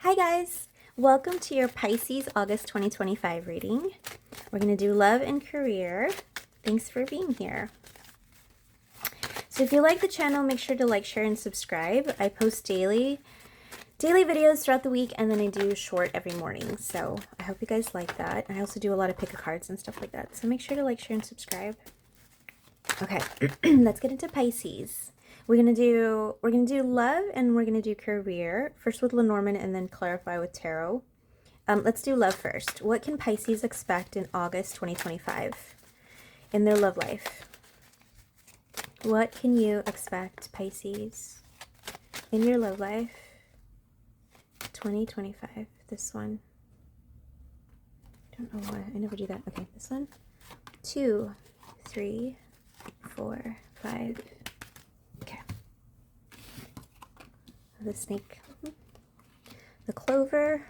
Hi guys, welcome to your Pisces August 2025 reading. We're going to do love and career. Thanks for being here. So if you like the channel, make sure to like, share, and subscribe. I post daily videos throughout the week, and then I do short every morning. So I hope you guys like that. I also do a lot of pick-a-cards and stuff like that. So make sure to like, share, and subscribe. Okay, let's get into Pisces. We're gonna do love and we're gonna do career first with Lenormand and then clarify with tarot. Let's do love first. What can Pisces expect in August 2025 in their love life? What can you expect, Pisces, in your love life 2025? This one. I don't know why I never do that. Okay, this one. 2, 3, 4, 5. Okay. The snake, the clover,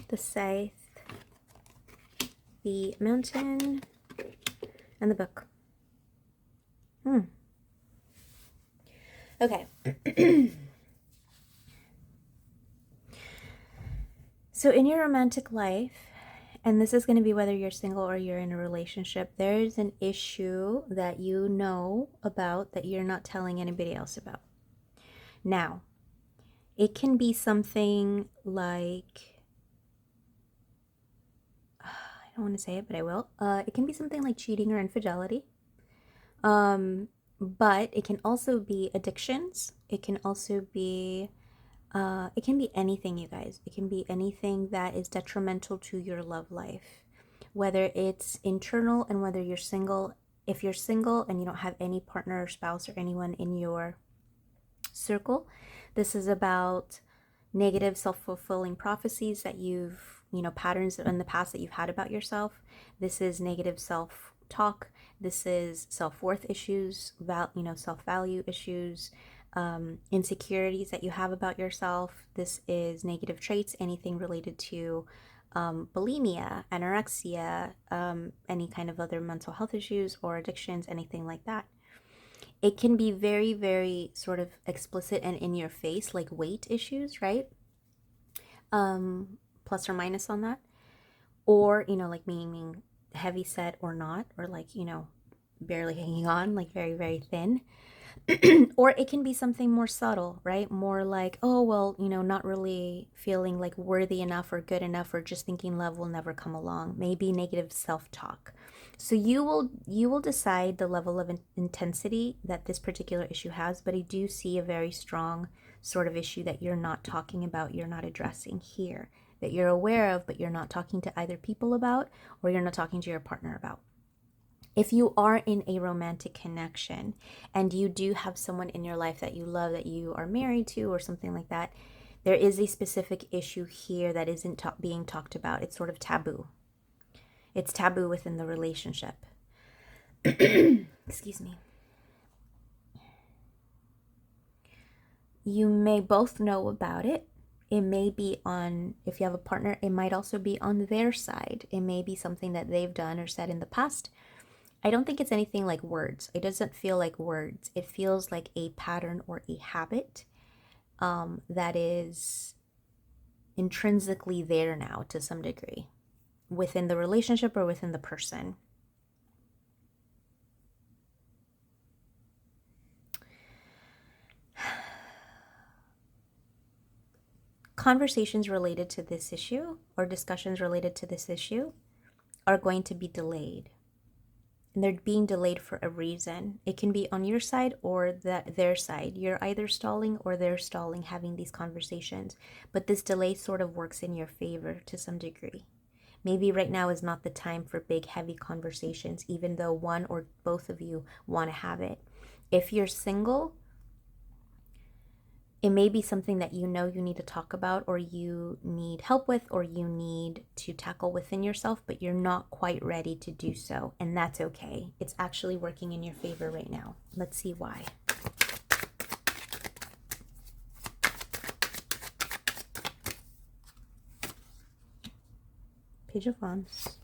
the scythe, the mountain, and the book. Okay. So in your romantic life, and this is going to be whether you're single or you're in a relationship, there's an issue that you know about that you're not telling anybody else about. Now, it can be something like, I don't want to say it, but I will. It can be something like cheating or infidelity. But it can also be addictions. It can also be, it can be anything, you guys. It can be anything that is detrimental to your love life. Whether it's internal and whether you're single. If you're single and you don't have any partner or spouse or anyone in your circle, this is about negative self-fulfilling prophecies that you've, patterns in the past that you've had about yourself. This is negative self-talk. This is self-worth issues, self-value issues, insecurities that you have about yourself. This is negative traits, anything related to bulimia, anorexia, any kind of other mental health issues or addictions, anything like that. It can be very, very sort of explicit and in your face, like weight issues, right? Plus or minus on that. Or, like meaning heavy set or not, or like, barely hanging on, like very, very thin. Or it can be something more subtle, right? More like, oh, well, not really feeling like worthy enough or good enough, or just thinking love will never come along. Maybe negative self-talk. So you will decide the level of intensity that this particular issue has, but I do see a very strong sort of issue that you're not talking about, you're not addressing here, that you're aware of, but you're not talking to either people about, or you're not talking to your partner about. If you are in a romantic connection and you do have someone in your life that you love, that you are married to or something like that, there is a specific issue here that isn't being talked about. It's sort of taboo. It's taboo within the relationship. Excuse me. You may both know about it. It may be on, if you have a partner, it might also be on their side. It may be something that they've done or said in the past. I don't think it's anything like words. It doesn't feel like words. It feels like a pattern or a habit that is intrinsically there now to some degree within the relationship or within the person. Conversations related to this issue or discussions related to this issue are going to be delayed. And they're being delayed for a reason. It can be on your side or their side. You're either stalling or they're stalling having these conversations. But this delay sort of works in your favor to some degree. Maybe right now is not the time for big, heavy conversations, even though one or both of you want to have it. If you're single, it may be something that you need to talk about, or you need help with, or you need to tackle within yourself, but you're not quite ready to do so. And that's okay. It's actually working in your favor right now. Let's see why. Page of Wands.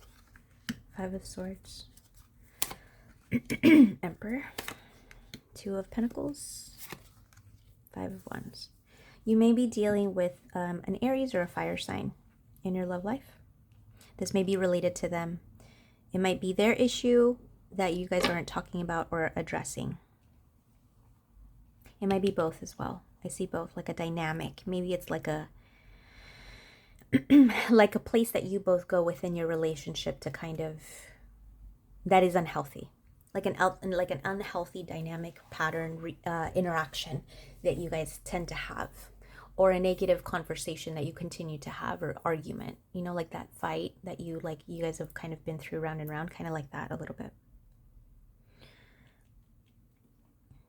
5 of Swords. Emperor. 2 of Pentacles. 5 of Wands. You may be dealing with an Aries or a fire sign in your love life. This may be related to them. It might be their issue that you guys aren't talking about or addressing. It might be both as well. I see both, like a dynamic. Maybe it's like a like a place that you both go within your relationship to kind of, that is unhealthy. Like an unhealthy dynamic pattern interaction that you guys tend to have, or a negative conversation that you continue to have, or argument, you know, like that fight that you guys have kind of been through round and round, kind of like that a little bit.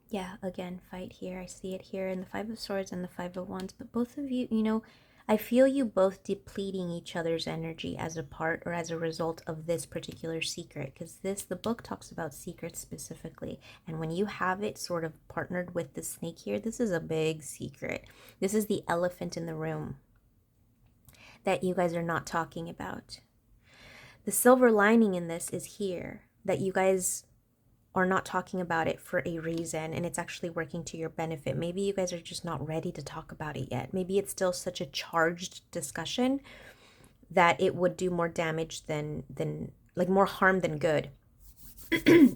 Yeah, again, fight here. I see it here in the Five of Swords and the Five of Wands. But both of you, you know, I feel you both depleting each other's energy as a part or as a result of this particular secret. Because the book talks about secrets specifically. And when you have it sort of partnered with the snake here, this is a big secret. This is the elephant in the room that you guys are not talking about. The silver lining in this is here, that you guys are not talking about it for a reason, and it's actually working to your benefit. Maybe you guys are just not ready to talk about it yet. Maybe it's still such a charged discussion that it would do more damage than like more harm than good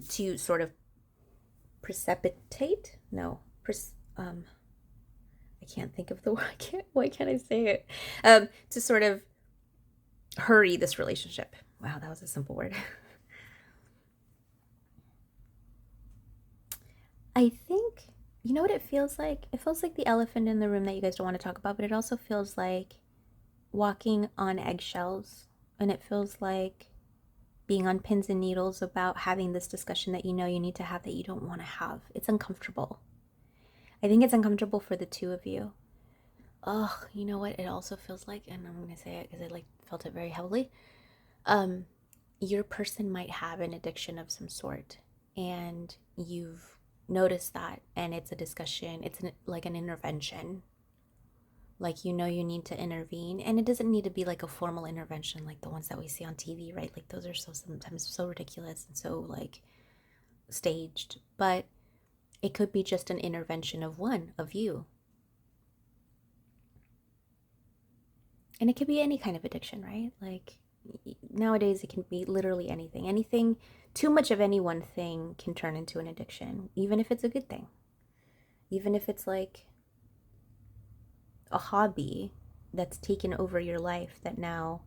to sort of precipitate. No, I can't think of the word. Why can't I say it? To sort of hurry this relationship. Wow, that was a simple word. I think, you know what it feels like? It feels like the elephant in the room that you guys don't want to talk about, but it also feels like walking on eggshells. And it feels like being on pins and needles about having this discussion that you know you need to have that you don't want to have. It's uncomfortable. I think it's uncomfortable for the two of you. Ugh, you know what it also feels like? And I'm going to say it because I felt it very heavily. Your person might have an addiction of some sort, and you've notice that, and it's a discussion, it's like an intervention, like you know you need to intervene, and it doesn't need to be like a formal intervention like the ones that we see on TV, right? Like those are sometimes so ridiculous and so like staged, but it could be just an intervention of one of you, and it could be any kind of addiction, right? Like nowadays it can be literally anything. Too much of any one thing can turn into an addiction, even if it's a good thing. Even if it's like a hobby that's taken over your life that now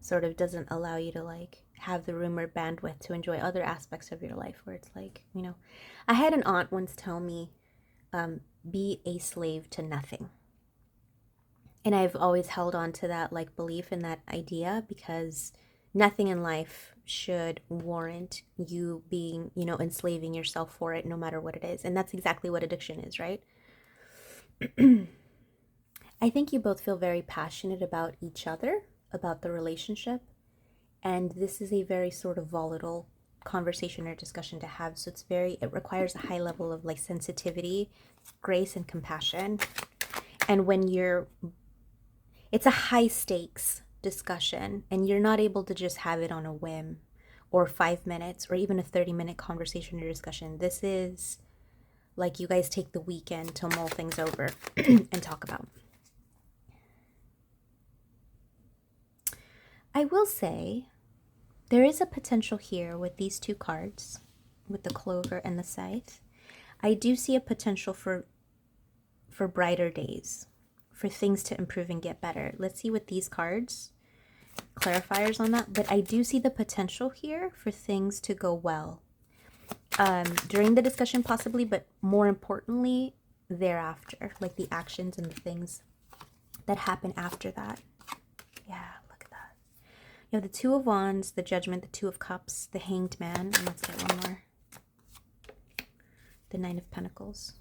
sort of doesn't allow you to like have the room or bandwidth to enjoy other aspects of your life, where it's like, you know, I had an aunt once tell me, be a slave to nothing. And I've always held on to that like belief in that idea, because nothing in life should warrant you being, you know, enslaving yourself for it, no matter what it is. And that's exactly what addiction is, right? I think you both feel very passionate about each other, about the relationship. And this is a very sort of volatile conversation or discussion to have. So it requires a high level of like sensitivity, grace, and compassion. And when it's a high stakes discussion, and you're not able to just have it on a whim or 5 minutes or even a 30-minute conversation or discussion. This is like you guys take the weekend to mull things over and talk about. I will say there is a potential here with these two cards, with the clover and the scythe. I do see a potential for brighter days, for things to improve and get better. Let's see with these cards, clarifiers on that. But I do see the potential here for things to go well during the discussion possibly, but more importantly thereafter, like the actions and the things that happen after that. Yeah, look at that. You have the Two of Wands, the Judgment, the Two of Cups, the Hanged Man, and let's get one more. The Nine of Pentacles.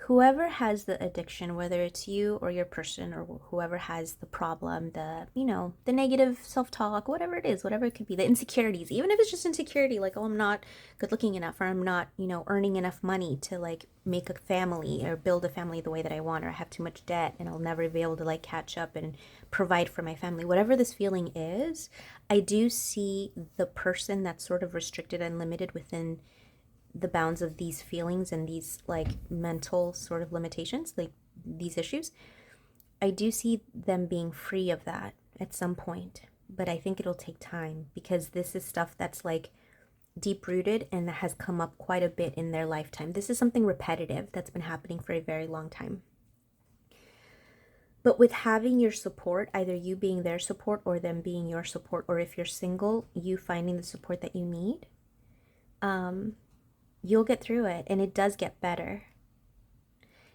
whoever has the addiction, whether it's you or your person or whoever has the problem, the, you know, the negative self-talk, whatever it is, whatever it could be, the insecurities, even if it's just insecurity, like, oh, I'm not good looking enough, or I'm not, you know, earning enough money to like make a family or build a family the way that I want, or I have too much debt and I'll never be able to like catch up and provide for my family, whatever this feeling is, I do see the person that's sort of restricted and limited within the bounds of these feelings and these like mental sort of limitations, like these issues. I do see them being free of that at some point, but I think it'll take time, because this is stuff that's like deep rooted and that has come up quite a bit in their lifetime. This is something repetitive that's been happening for a very long time. But with having your support, either you being their support or them being your support, or if you're single, you finding the support that you need, you'll get through it, and it does get better.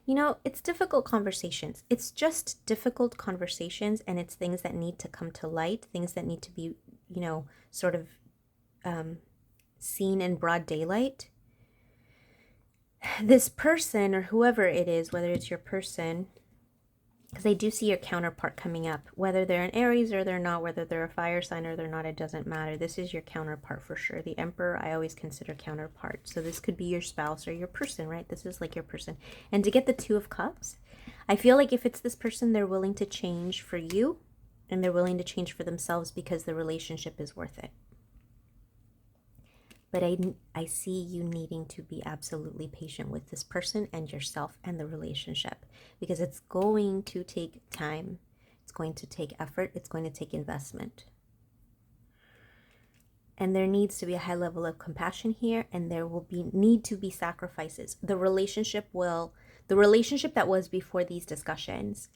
You know, it's difficult conversations. It's just difficult conversations, and it's things that need to come to light, things that need to be, you know, sort of seen in broad daylight. This person or whoever it is, whether it's your person, because I do see your counterpart coming up, whether they're an Aries or they're not, whether they're a fire sign or they're not, it doesn't matter. This is your counterpart for sure. The Emperor, I always consider counterpart. So this could be your spouse or your person, right? This is like your person. And to get the Two of Cups, I feel like if it's this person, they're willing to change for you, and they're willing to change for themselves because the relationship is worth it. But I see you needing to be absolutely patient with this person and yourself and the relationship, because it's going to take time. It's going to take effort. It's going to take investment. And there needs to be a high level of compassion here, and there will need to be sacrifices. The relationship that was before these discussions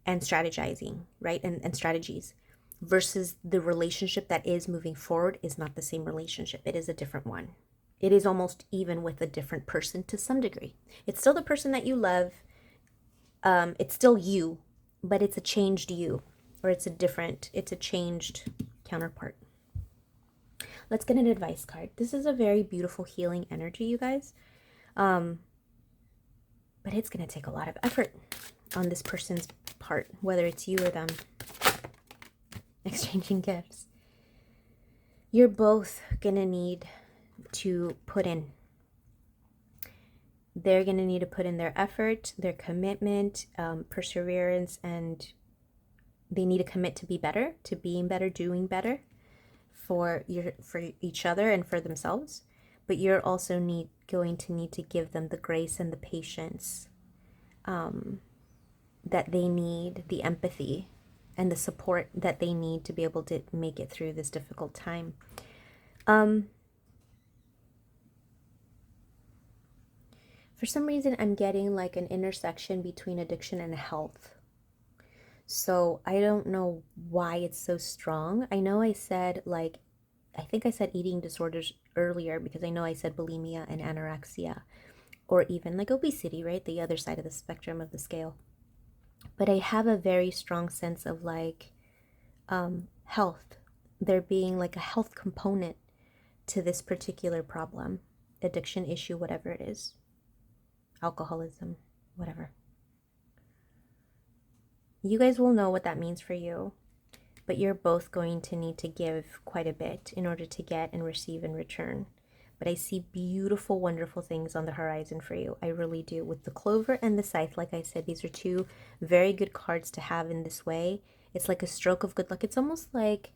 and strategizing, right? And strategies, versus the relationship that is moving forward is not the same relationship. It is a different one. It is almost even with a different person to some degree. It's still the person that you love. It's still you, but it's a changed you, or it's a changed counterpart. Let's get an advice card. This is a very beautiful healing energy, you guys. But it's going to take a lot of effort on this person's part, whether it's you or them. Exchanging gifts. You're both gonna need to put in. They're gonna need to put in their effort, their commitment, perseverance, and they need to commit to be better, to being better, doing better for each other and for themselves. But you're also going to need to give them the grace and the patience that they need, the empathy and the support that they need to be able to make it through this difficult time. For some reason, I'm getting like an intersection between addiction and health. So I don't know why it's so strong. I know I said I think I said eating disorders earlier, because I know I said bulimia and anorexia, or even like obesity, right? The other side of the spectrum of the scale. But I have a very strong sense of like health, there being like a health component to this particular problem, addiction issue, whatever it is, alcoholism, whatever. You guys will know what that means for you, but you're both going to need to give quite a bit in order to get and receive in return. But I see beautiful, wonderful things on the horizon for you. I really do. With the Clover and the Scythe, like I said, these are two very good cards to have in this way. It's like a stroke of good luck. It's almost like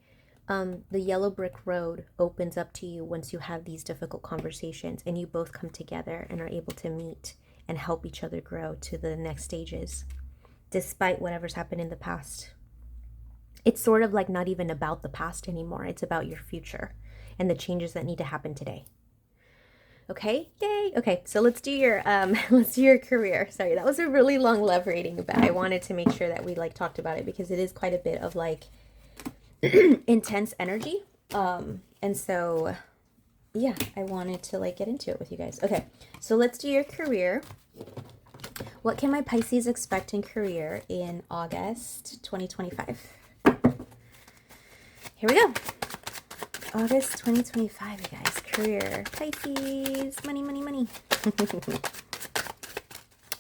the yellow brick road opens up to you once you have these difficult conversations and you both come together and are able to meet and help each other grow to the next stages, despite whatever's happened in the past. It's sort of like not even about the past anymore. It's about your future and the changes that need to happen today. Okay, yay. Okay, so let's do your career. Sorry, that was a really long love reading, but I wanted to make sure that we like talked about it because it is quite a bit of like intense energy. And so yeah, I wanted to like get into it with you guys. Okay, so let's do your career. What can my Pisces expect in career in August 2025? Here we go. August 2025, you guys. Career. Pisces. Money, money, money.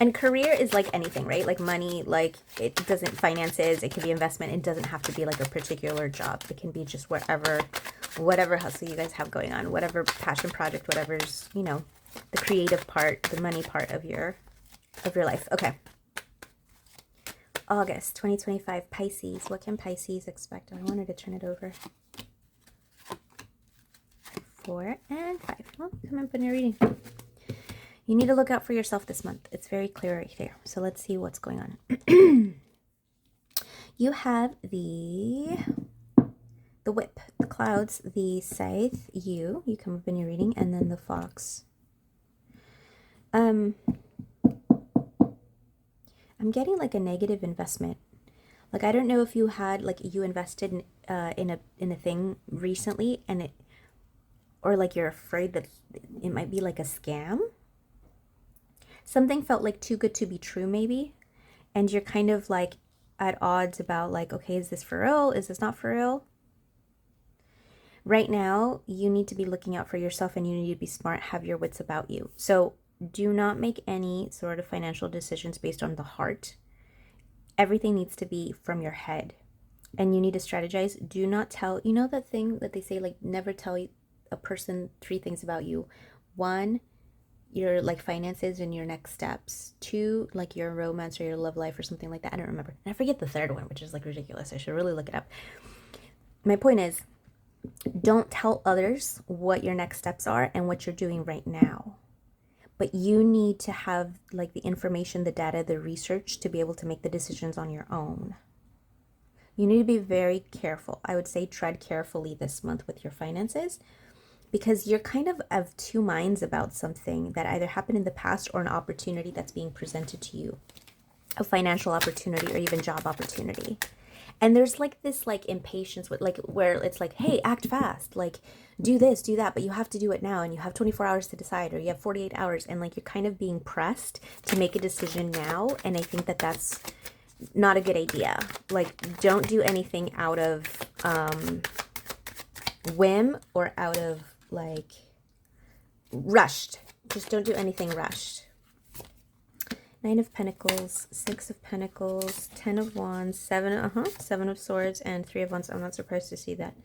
And career is like anything, right? Like money, like it doesn't, finances, it can be investment. It doesn't have to be like a particular job. It can be just whatever hustle you guys have going on, whatever passion project, whatever's, you know, the creative part, the money part of your life. Okay. August 2025, Pisces. What can Pisces expect? I wanted to turn it over. 4 and 5. Well, come up in your reading. You need to look out for yourself this month. It's very clear right here. So let's see what's going on. You have the whip, the clouds, the scythe, you come up in your reading, and then the fox. I'm getting like a negative investment. Like, I don't know if you had, like, you invested in a thing recently, and or like you're afraid that it might be like a scam. Something felt like too good to be true, maybe. And you're kind of like at odds about like, okay, is this for real? Is this not for real? Right now, you need to be looking out for yourself, and you need to be smart, have your wits about you. So do not make any sort of financial decisions based on the heart. Everything needs to be from your head. And you need to strategize. Do not tell, you know that thing that they say, like, never tell a person 3 things about you. 1, your like finances and your next steps. 2, like your romance or your love life or something like that. I don't remember. And I forget the 3rd one, which is like ridiculous. I should really look it up. My point is, don't tell others what your next steps are and what you're doing right now. But you need to have like the information, the data, the research to be able to make the decisions on your own. You need to be very careful. I would say tread carefully this month with your finances, because you're kind of 2 minds about something that either happened in the past or an opportunity that's being presented to you. A financial opportunity or even job opportunity. And there's like this like impatience with like where it's like, hey, act fast, like do this, do that, but you have to do it now, and you have 24 hours to decide, or you have 48 hours, and like you're kind of being pressed to make a decision now. And I think that that's not a good idea. Like, don't do anything out of whim or out of like rushed. Just don't do anything rushed. 9 of Pentacles, 6 of Pentacles, 10 of Wands, 7 of Swords, and 3 of Wands. I'm not surprised to see that.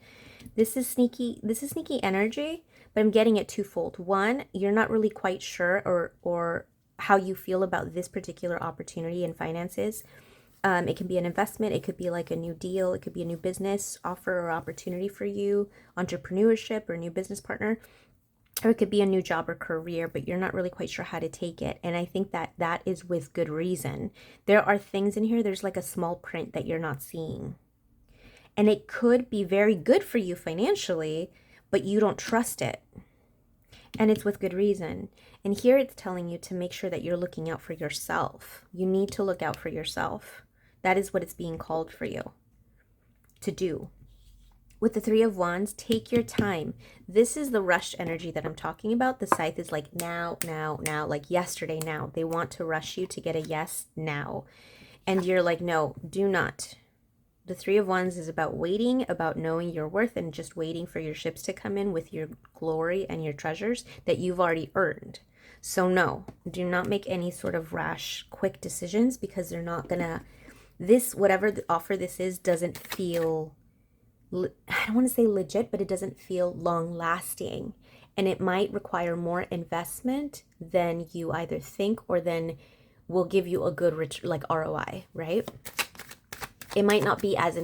This is sneaky energy, but I'm getting it twofold. 1, you're not really quite sure or how you feel about this particular opportunity in finances. It can be an investment, it could be like a new deal, it could be a new business offer or opportunity for you, entrepreneurship or a new business partner. Or it could be a new job or career, but you're not really quite sure how to take it. And I think that that is with good reason. There are things in here, there's like a small print that you're not seeing. And it could be very good for you financially, but you don't trust it. And it's with good reason. And here it's telling you to make sure that you're looking out for yourself. You need to look out for yourself. That is what it's being called for you to do. With the 3 of Wands, take your time. This is the rushed energy that I'm talking about. The scythe is like now, like yesterday, now. They want to rush you to get a yes now. And you're like, no, do not. The 3 of Wands is about waiting, about knowing your worth, and just waiting for your ships to come in with your glory and your treasures that you've already earned. So no, do not make any sort of rash, quick decisions, because they're not gonna, whatever the offer this is, doesn't feel, I don't want to say legit, but it doesn't feel long lasting. And it might require more investment than you either think or then will give you a good like ROI, right? It might not be as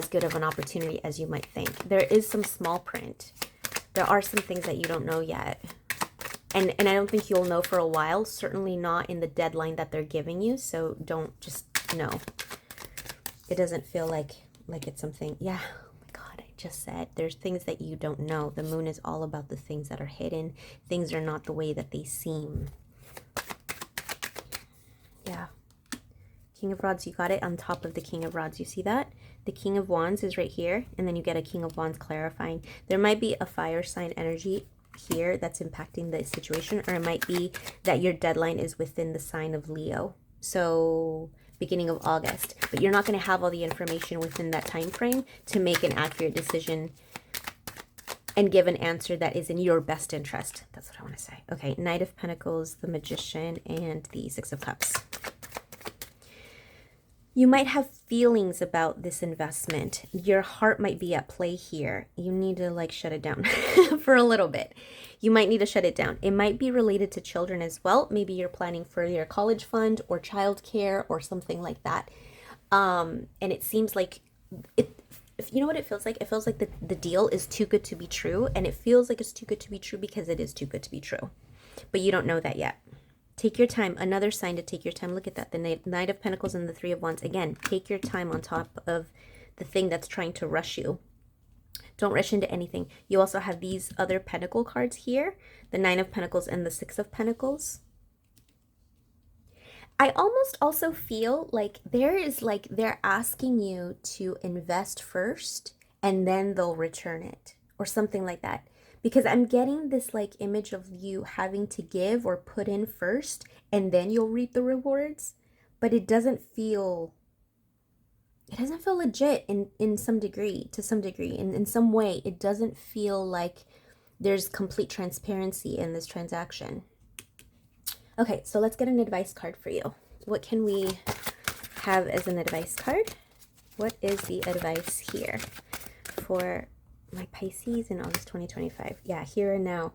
good of an opportunity as you might think. There is some small print. There are some things that you don't know yet. And I don't think you'll know for a while, certainly not in the deadline that they're giving you. So don't just know. It doesn't feel like it's something, yeah. Just said there's things that you don't know. The moon is all about the things that are hidden. Things are not the way that they seem. Yeah. King of Rods, you got it on top of the King of Rods. You see that? The King of Wands is right here, and then you get a King of Wands clarifying. There might be a fire sign energy here that's impacting the situation, or it might be that your deadline is within the sign of Leo. So beginning of August, but you're not going to have all the information within that time frame to make an accurate decision and give an answer that is in your best interest. That's what I want to say. Okay, Knight of Pentacles, the Magician, and the Six of Cups. You might have feelings about this investment. Your heart might be at play here. You need to like shut it down for a little bit. You might need to shut it down. It might be related to children as well. Maybe you're planning for your college fund or childcare or something like that. And it seems like if you know what it feels like? It feels like the deal is too good to be true, and it feels like it's too good to be true because it is too good to be true. But you don't know that yet. Take your time. Another sign to take your time. Look at that. The Knight of Pentacles and the Three of Wands. Again, take your time on top of the thing that's trying to rush you. Don't rush into anything. You also have these other Pentacle cards here. The Nine of Pentacles and the Six of Pentacles. I almost also feel like they're asking you to invest first and then they'll return it or something like that. Because I'm getting this like image of you having to give or put in first and then you'll reap the rewards, but it doesn't feel legit in some degree, to some degree. In some way, it doesn't feel like there's complete transparency in this transaction. Okay, so let's get an advice card for you. What can we have as an advice card? What is the advice here for my Pisces in August 2025? Yeah, here and now.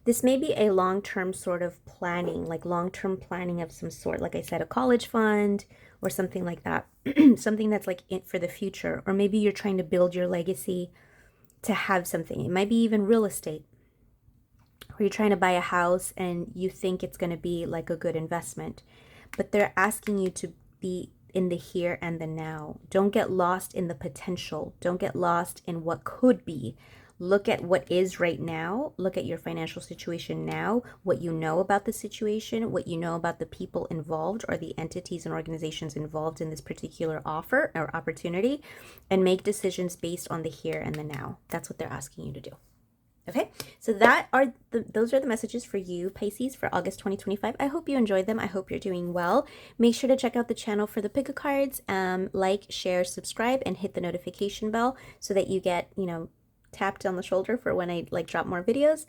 This may be a long-term sort of planning, like long-term planning of some sort. Like I said, a college fund or something like that. Something that's like it for the future. Or maybe you're trying to build your legacy to have something. It might be even real estate. Or you're trying to buy a house and you think it's going to be like a good investment. But they're asking you to be in the here and the now. Don't get lost in the potential. Don't get lost in what could be. Look at what is right now. Look at your financial situation now, what you know about the situation, what you know about the people involved or the entities and organizations involved in this particular offer or opportunity, and make decisions based on the here and the now. That's what they're asking you to do. Okay, so those are the messages for you, Pisces, for August 2025. I hope you enjoyed them. I hope you're doing well. Make sure to check out the channel for the pick-a-cards. Like, share, subscribe, and hit the notification bell so that you get, tapped on the shoulder for when I drop more videos.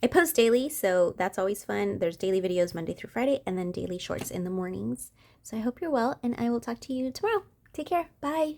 I post daily, so that's always fun. There's daily videos Monday through Friday, and then daily shorts in the mornings. So I hope you're well, and I will talk to you tomorrow. Take care. Bye.